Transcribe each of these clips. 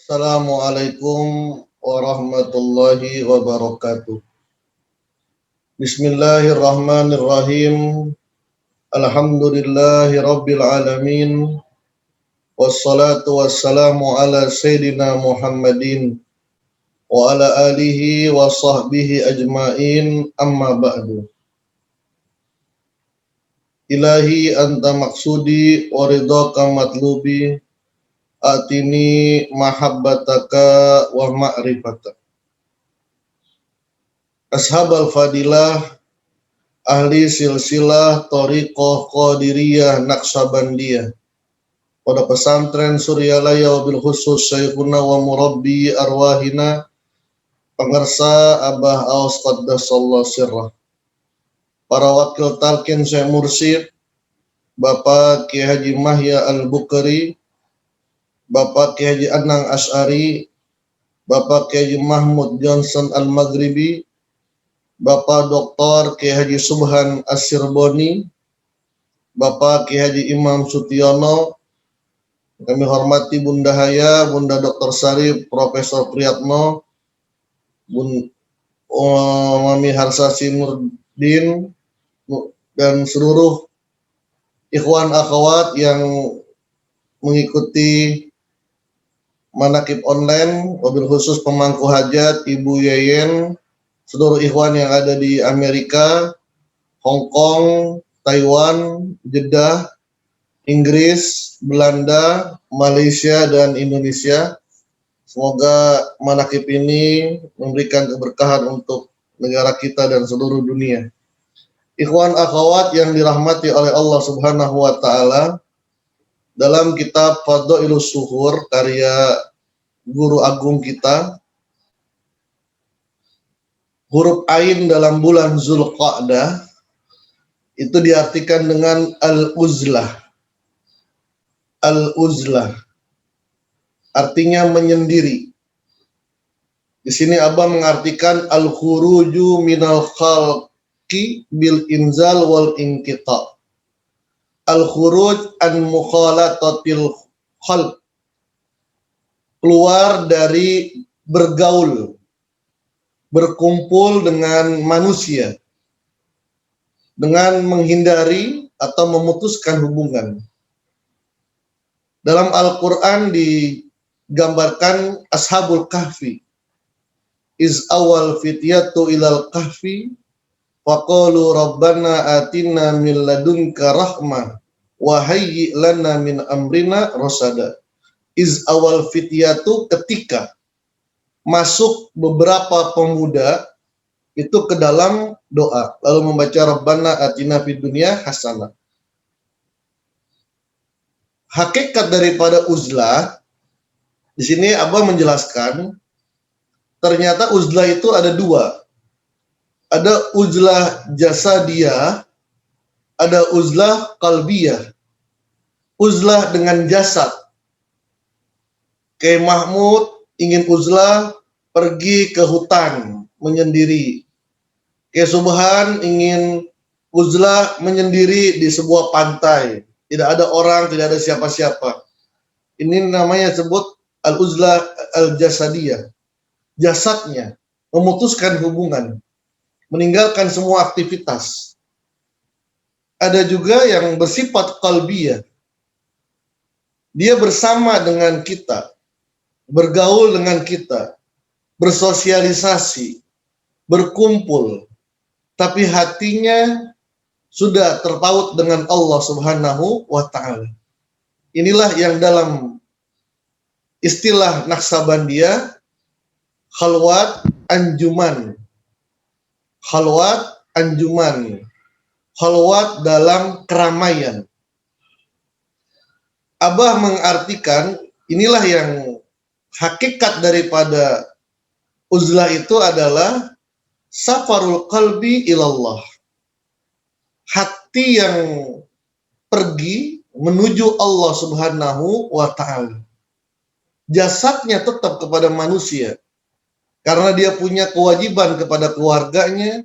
Assalamualaikum warahmatullahi wabarakatuh. Bismillahirrahmanirrahim. Alhamdulillahi rabbil alamin. Wassalatu wassalamu ala sayyidina Muhammadin wa ala alihi wa sahbihi ajmain, amma ba'du. Ilahi anta maksudi wa ridhaka matlubi, atini mahabbataka wa ma'rifataka. Ashabal fadilah, ahli silsilah Thariqah Qadiriyah Naqsabandiyah, pada pesantren Suryalaya wabil khusus Syekhuna wa Murabbi Arwahina pengersa Abah Aus Qaddasallahu sirrah, para wakil talqin Syekh Mursyid Bapak Kiai Haji Mahya Al-Bukhari, Bapak Kiai Haji Anang Asy'ari, Bapak Kiai Haji Mahmud Johnson Al-Maghribi, Bapak Dr. Kiai Haji Subhan As-Sirboni, Bapak Kiai Haji Imam Sutiono, kami hormati Bunda Haya, Bunda Dr. Sarif, Profesor Priyatno, Mami Harsasi Nurdin, dan seluruh ikhwan akhwat yang mengikuti manakib online, wabil khusus pemangku hajat Ibu Yeyen, seluruh ikhwan yang ada di Amerika, Hong Kong, Taiwan, Jeddah, Inggris, Belanda, Malaysia, dan Indonesia. Semoga manakib ini memberikan keberkahan untuk negara kita dan seluruh dunia. Ikhwan akhwat yang dirahmati oleh Allah Subhanahu wa taala, dalam kitab Fadhailus Suhur karya guru agung kita, huruf ain dalam bulan Zulqa'dah itu diartikan dengan al-uzlah. Al-uzlah artinya menyendiri. Di sini Abah mengartikan al-khuruju minal khalqi bil inzal wal inqita'. Al-khuruj an mukhalatatil khalq, keluar dari bergaul, berkumpul dengan manusia, dengan menghindari atau memutuskan hubungan. Dalam Al-Quran digambarkan Ashabul Kahfi, iz awal fityatu ilal kahfi faqalu rabbana atina min ladunka rahmah wa hayyi lana min amrina rasada. Iz awal fityatu, ketika masuk beberapa pemuda itu ke dalam doa, lalu membaca rabbana atina fid dunya hasanah. Hakikat daripada uzlah di sini Abah menjelaskan, ternyata uzlah itu ada dua. Ada uzlah jasadiyah, ada uzlah qalbiyah. Uzlah dengan jasad. Kayak Mahmud ingin uzlah pergi ke hutan menyendiri. Kayak Subhan ingin uzlah menyendiri di sebuah pantai. Tidak ada orang, tidak ada siapa-siapa. Ini namanya sebut al-uzlah al-jasadiyah. Jasadnya memutuskan hubungan, meninggalkan semua aktivitas. Ada juga yang bersifat qalbiyah. Dia bersama dengan kita, bergaul dengan kita, bersosialisasi, berkumpul, tapi hatinya sudah terpaut dengan Allah Subhanahu wa ta'ala. Inilah yang dalam istilah Naqsabandiyah khalwat anjuman. Khalwat anjuman. Khalwat dalam keramaian. Abah mengartikan inilah yang hakikat daripada uzlah itu adalah safarul qalbi ilallah. Hati yang pergi menuju Allah Subhanahu wa ta'ala. Jasadnya tetap kepada manusia, karena dia punya kewajiban kepada keluarganya,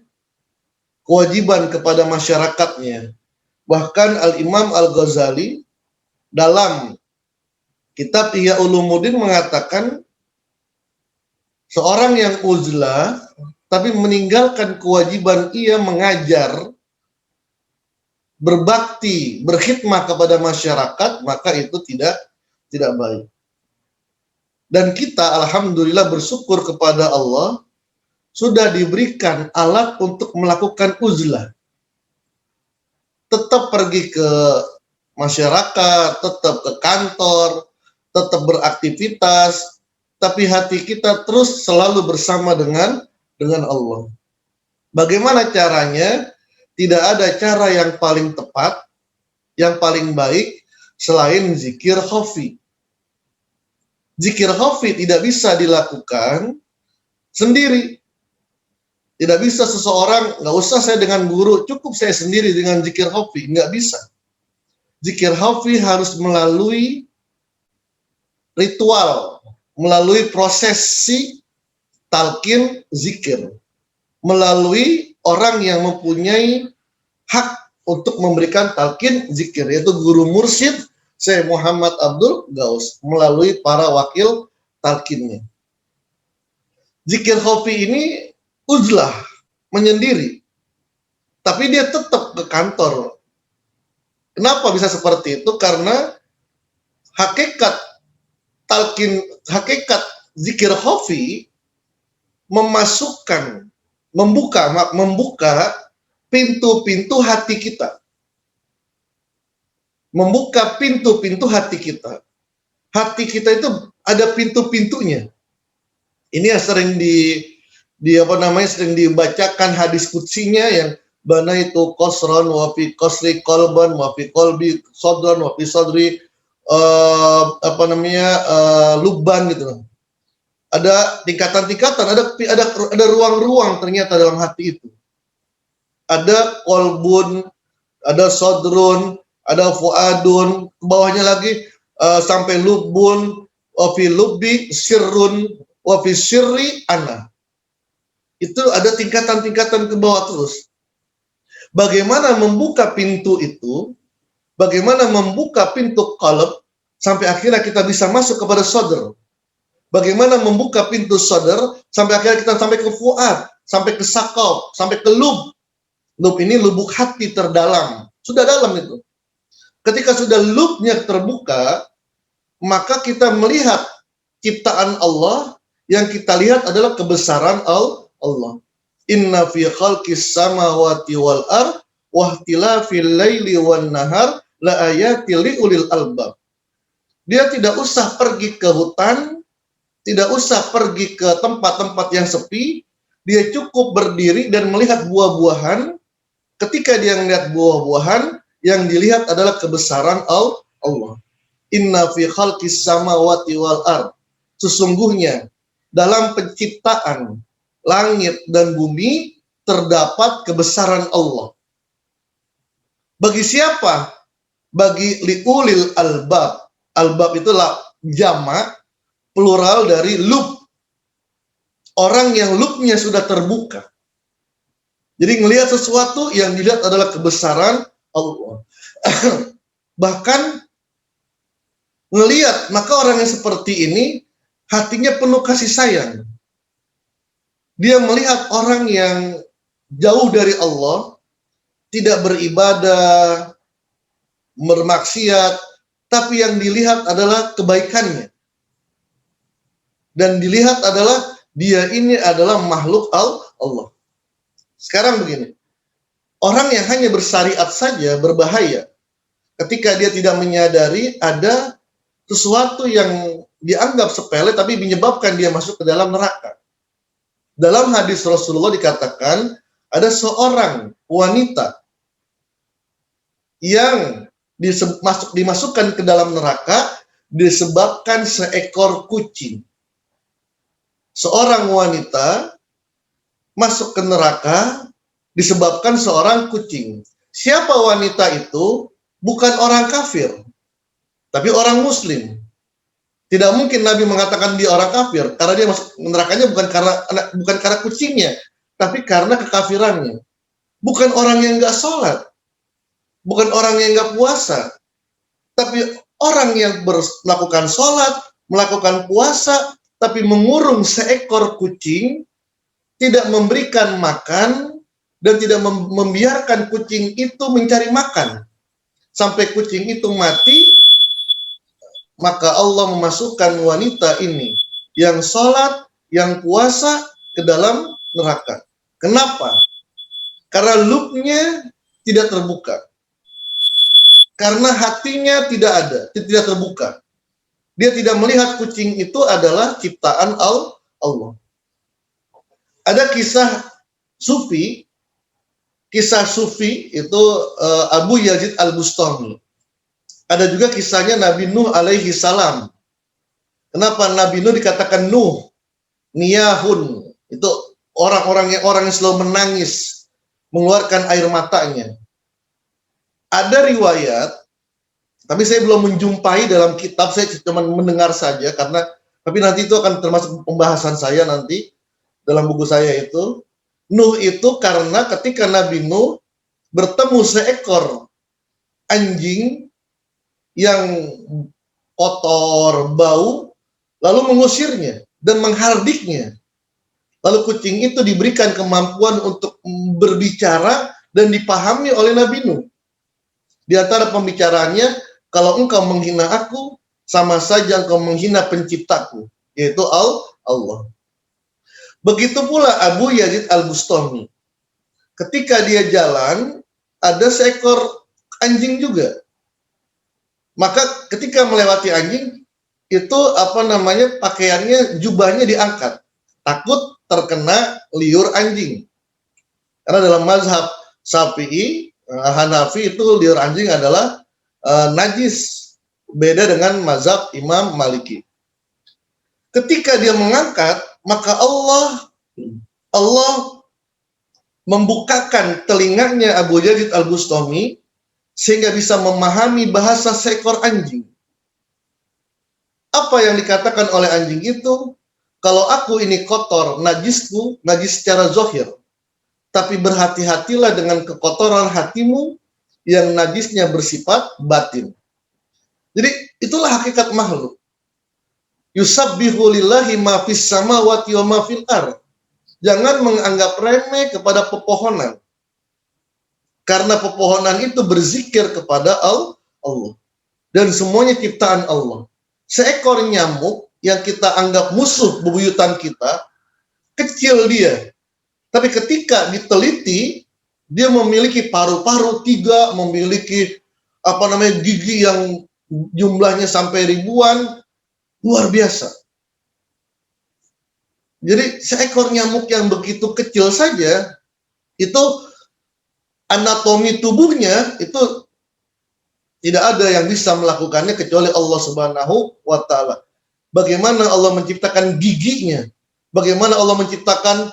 kewajiban kepada masyarakatnya. Bahkan Al-Imam Al-Ghazali dalam kitab Ihya Ulumuddin mengatakan Seorang yang uzlah tapi meninggalkan kewajiban ia mengajar, berbakti, berkhidmat kepada masyarakat, maka itu tidak baik. Dan kita alhamdulillah bersyukur kepada Allah sudah diberikan alat untuk melakukan uzlah. Tetap pergi ke masyarakat, tetap ke kantor, tetap beraktivitas, tapi hati kita terus selalu bersama dengan Allah. Bagaimana caranya? Tidak ada cara yang paling tepat, yang paling baik selain zikir khafi. Zikir khafi tidak bisa dilakukan sendiri. Tidak bisa seseorang, nggak usah saya dengan guru, cukup saya sendiri dengan zikir khafi, nggak bisa. Zikir khafi harus melalui ritual, melalui prosesi talqin zikir, melalui orang yang mempunyai hak untuk memberikan talqin zikir, yaitu guru mursyid Syekh Muhammad Abdul Gaus, melalui para wakil talqinnya. Zikir khafi ini uzlah, menyendiri, tapi dia tetap ke kantor. Kenapa bisa seperti itu? Karena hakikat talqin, hakikat zikir khafi memasukkan, membuka pintu-pintu hati kita. Membuka pintu-pintu hati kita. Hati kita itu ada pintu-pintunya. Ini yang sering sering dibacakan hadis kutsinya yang bana itu kosron wa fi kosri kolban wa fi kolbi sodron wa fi sodri luban gitu. Ada tingkatan-tingkatan, ada ruang-ruang ternyata dalam hati itu. Ada kolbun, ada sodrun, ada fuadun, ke bawahnya lagi sampai lubun, wa fi lubi sirrun, wa fi sirri ana. Itu ada tingkatan-tingkatan ke bawah terus. Bagaimana membuka pintu itu? Bagaimana membuka pintu qalb sampai akhirnya kita bisa masuk kepada sodr? Bagaimana membuka pintu sodr sampai akhirnya kita sampai ke fuad, sampai ke sakau, sampai ke lub. Lub ini lubuk hati terdalam. Sudah dalam itu. Ketika sudah lubnya terbuka, maka kita melihat ciptaan Allah. Yang kita lihat adalah kebesaran Allah. Inna fi khalqis samawati wal ard wa ikhtilafil laili wan nahar la ayatil liulil albab. Dia tidak usah pergi ke hutan, tidak usah pergi ke tempat-tempat yang sepi, dia cukup berdiri dan melihat buah-buahan. Ketika dia melihat buah-buahan, yang dilihat adalah kebesaran Allah. Inna fi khalqis samawati wal ard. Sesungguhnya dalam penciptaan langit dan bumi terdapat kebesaran Allah. Bagi siapa? Bagi liulil albab. Albab itulah jamak plural dari lub. Orang yang lubnya sudah terbuka. Jadi melihat sesuatu yang dilihat adalah kebesaran Allah. Bahkan melihat, maka orang yang seperti ini hatinya penuh kasih sayang. Dia melihat orang yang jauh dari Allah, tidak beribadah, bermaksiat, tapi yang dilihat adalah kebaikannya. Dan dilihat adalah dia ini adalah makhluk Allah. Sekarang begini, orang yang hanya bersyariat saja berbahaya ketika dia tidak menyadari ada sesuatu yang dianggap sepele tapi menyebabkan dia masuk ke dalam neraka. Dalam hadis Rasulullah dikatakan ada seorang wanita yang dimasukkan ke dalam neraka disebabkan seekor kucing. Seorang wanita masuk ke neraka disebabkan seorang kucing. Siapa wanita itu? Bukan orang kafir, tapi orang muslim. Tidak mungkin Nabi mengatakan dia orang kafir, karena dia masuk nerakanya bukan karena kucingnya, tapi karena kekafirannya. Bukan orang yang nggak sholat, bukan orang yang nggak puasa, tapi orang yang melakukan sholat, melakukan puasa, tapi mengurung seekor kucing, tidak memberikan makan, dan tidak membiarkan kucing itu mencari makan sampai kucing itu mati, maka Allah memasukkan wanita ini yang sholat, yang puasa ke dalam neraka. Kenapa? Karena lubnya tidak terbuka. Karena hatinya tidak ada, tidak terbuka. Dia tidak melihat kucing itu adalah ciptaan Allah. Ada kisah sufi itu Abu Yazid Al-Bustami. Ada juga kisahnya Nabi Nuh alaihi salam. Kenapa Nabi Nuh dikatakan Nuh? Niyahun. Itu orang yang selalu menangis, mengeluarkan air matanya. Ada riwayat, tapi saya belum menjumpai dalam kitab, saya cuma mendengar saja, tapi nanti itu akan termasuk pembahasan saya nanti dalam buku saya itu. Nuh itu karena ketika Nabi Nuh bertemu seekor anjing yang kotor, bau, lalu mengusirnya dan menghardiknya. Lalu kucing itu diberikan kemampuan untuk berbicara dan dipahami oleh Nabi Nuh. Di antara pembicaraannya, kalau engkau menghina aku, sama saja engkau menghina penciptaku, yaitu Allah. Begitu pula Abu Yazid Al-Bustami. Ketika dia jalan, ada seekor anjing juga. Maka ketika melewati anjing, itu pakaiannya, jubahnya diangkat. Takut terkena liur anjing. Karena dalam mazhab Syafi'i, Hanafi itu liur anjing adalah najis. Beda dengan mazhab Imam Maliki. Ketika dia mengangkat, maka Allah membukakan telinganya Abu Yazid Al-Bustami sehingga bisa memahami bahasa seekor anjing. Apa yang dikatakan oleh anjing itu? Kalau aku ini kotor, najisku, najis secara zahir. Tapi berhati-hatilah dengan kekotoran hatimu yang najisnya bersifat batin. Jadi itulah hakikat makhluk. Yusabbihu lillahi ma fis samawati wa ma fil ardh. Jangan menganggap remeh kepada pepohonan. Karena pepohonan itu berzikir kepada Allah. Dan semuanya ciptaan Allah. Seekor nyamuk yang kita anggap musuh bebuyutan kita, kecil dia. Tapi ketika diteliti, dia memiliki paru-paru 3, memiliki gigi yang jumlahnya sampai ribuan, luar biasa. Jadi seekor nyamuk yang begitu kecil saja, itu anatomi tubuhnya itu tidak ada yang bisa melakukannya kecuali Allah Subhanahu wa Ta'ala. Bagaimana Allah menciptakan giginya, bagaimana Allah menciptakan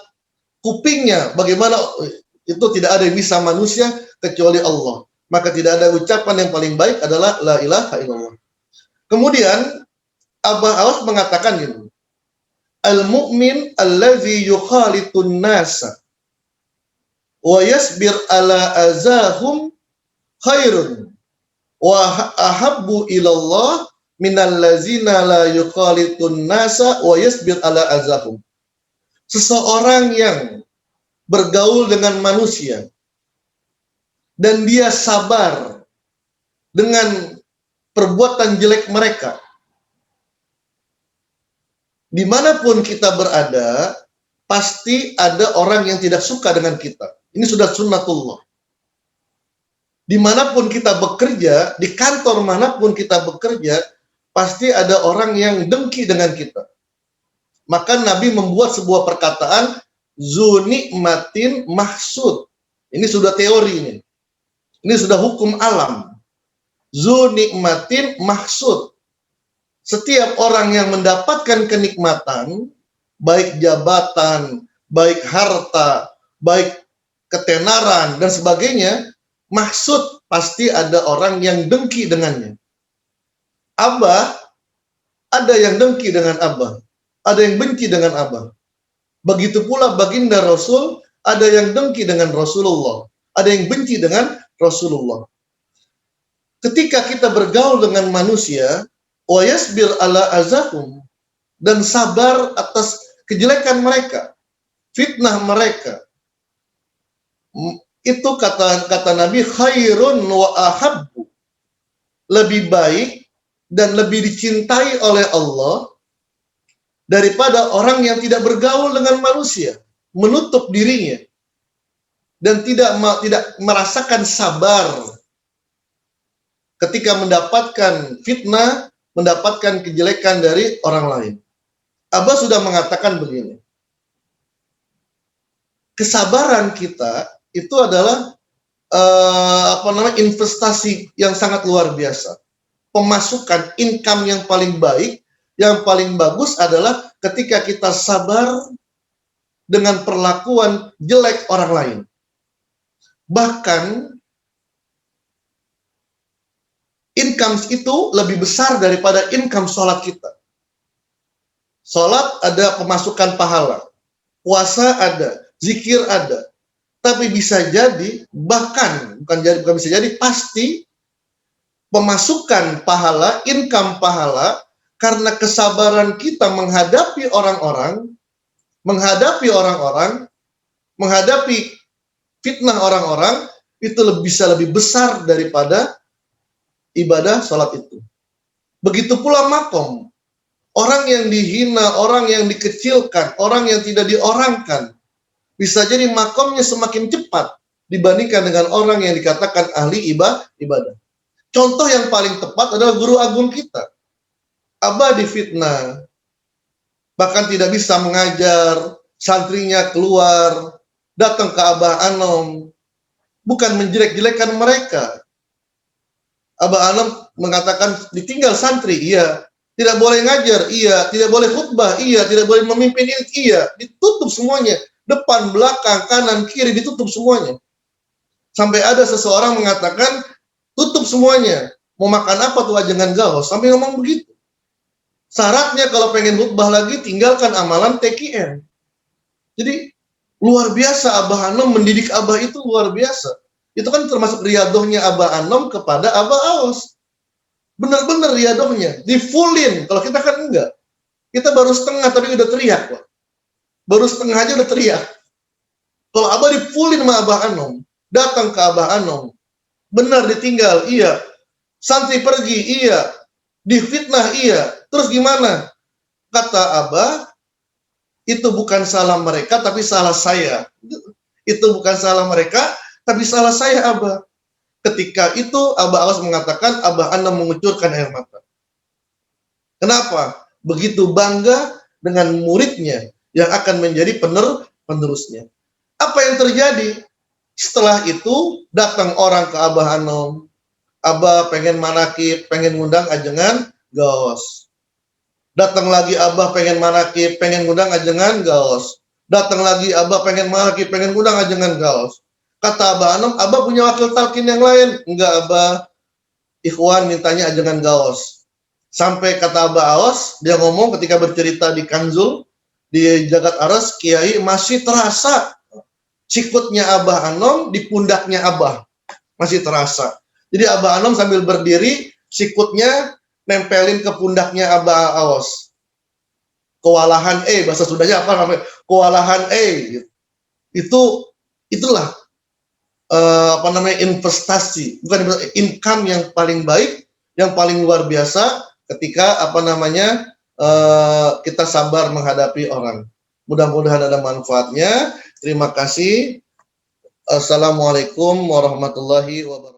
kupingnya, bagaimana itu tidak ada yang bisa manusia kecuali Allah. Maka tidak ada ucapan yang paling baik adalah la ilaha illallah. Kemudian Abah Awas mengatakan gitu, al-mu'min allazi yukhalitun nasa wa yasbir ala azahum khairun wa ahabbu ilallah minal lazina la yukhalitun nasa wa yasbir ala azahum. Seseorang yang bergaul dengan manusia dan dia sabar dengan perbuatan jelek mereka, dimanapun kita berada, pasti ada orang yang tidak suka dengan kita. Ini sudah sunnatullah. Dimanapun kita bekerja, di kantor manapun kita bekerja, pasti ada orang yang dengki dengan kita. Maka Nabi membuat sebuah perkataan, zunikmatin mahsud. Ini sudah teori ini. Ini sudah hukum alam. Zunikmatin mahsud. Setiap orang yang mendapatkan kenikmatan, baik jabatan, baik harta, baik ketenaran, dan sebagainya, maksud pasti ada orang yang dengki dengannya. Abah, ada yang dengki dengan Abah, ada yang benci dengan Abah. Begitu pula baginda Rasul, ada yang dengki dengan Rasulullah, ada yang benci dengan Rasulullah. Ketika kita bergaul dengan manusia, wa yasbir ala azahum, dan sabar atas kejelekan mereka, fitnah mereka. Itu kata Nabi, khairun wa ahabbu, lebih baik dan lebih dicintai oleh Allah daripada orang yang tidak bergaul dengan manusia, menutup dirinya dan tidak merasakan sabar ketika mendapatkan fitnah, mendapatkan kejelekan dari orang lain. Abah sudah mengatakan begini, kesabaran kita itu adalah investasi yang sangat luar biasa. Pemasukan, income yang paling baik, yang paling bagus adalah ketika kita sabar dengan perlakuan jelek orang lain. Bahkan income itu lebih besar daripada income sholat kita. Sholat ada pemasukan pahala, puasa ada, zikir ada. Tapi bisa jadi, bukan bisa jadi, pasti pemasukan pahala, income pahala, karena kesabaran kita menghadapi orang-orang, menghadapi fitnah orang-orang, itu bisa lebih besar daripada ibadah sholat itu. Begitu pula makom. Orang yang dihina, orang yang dikecilkan, orang yang tidak diorangkan, bisa jadi makomnya semakin cepat dibandingkan dengan orang yang dikatakan ahli ibadah. Contoh yang paling tepat adalah guru agung kita. Abah difitnah, bahkan tidak bisa mengajar, santrinya keluar, datang ke Abah Anom, bukan menjelek-jelekan mereka. Abah Anom mengatakan ditinggal santri, iya. Tidak boleh ngajar, iya. Tidak boleh khutbah, iya. Tidak boleh memimpin, iya. Ditutup semuanya. Depan, belakang, kanan, kiri, ditutup semuanya. Sampai ada seseorang mengatakan, tutup semuanya. Mau makan apa tuh ajengan gaos? Sampai ngomong begitu. Syaratnya kalau pengen khutbah lagi, tinggalkan amalan TKN. Jadi, luar biasa Abah Anom mendidik Abah itu luar biasa. Itu kan termasuk riadohnya Abah Anom kepada Abah Aos. Benar-benar riadohnya. Di fullin. Kalau kita kan enggak. Kita baru setengah tapi udah teriak, Pak. Baru setengah aja udah teriak. Kalau Abah di fullin sama Abah Anom, datang ke Abah Anom, benar ditinggal, iya. Santri pergi, iya. Difitnah, iya. Terus gimana? Kata Abah, itu bukan salah mereka, tapi salah saya. Itu bukan salah mereka, tapi salah saya, Abah. Ketika itu, Abah Awas mengatakan, Abah Anom mengucurkan air mata. Kenapa? Begitu bangga dengan muridnya yang akan menjadi penerusnya. Apa yang terjadi? Setelah itu, datang orang ke Abah Anom. Abah pengen manakib, pengen ngundang ajengan gaos. Datang lagi Abah pengen manakib, pengen ngundang ajengan gaos. Datang lagi Abah pengen manakib, pengen ngundang ajengan gaos. Kata Abah Anom, Abah punya wakil talkin yang lain. Enggak, Abah. Ikhwan mintanya ajengan gaos. Sampai kata Abah Aos, dia ngomong ketika bercerita di Kanzul, di Jagat Aras, Kiai masih terasa sikutnya Abah Anom di pundaknya Abah. Masih terasa. Jadi Abah Anom sambil berdiri, sikutnya nempelin ke pundaknya Abah Aos. Kewalahan bahasa Sundanya apa namanya? Kewalahan itulah investasi, bukan income yang paling baik, yang paling luar biasa ketika kita sabar menghadapi orang. Mudah-mudahan ada manfaatnya. Terima kasih. Assalamualaikum warahmatullahi wabarakatuh.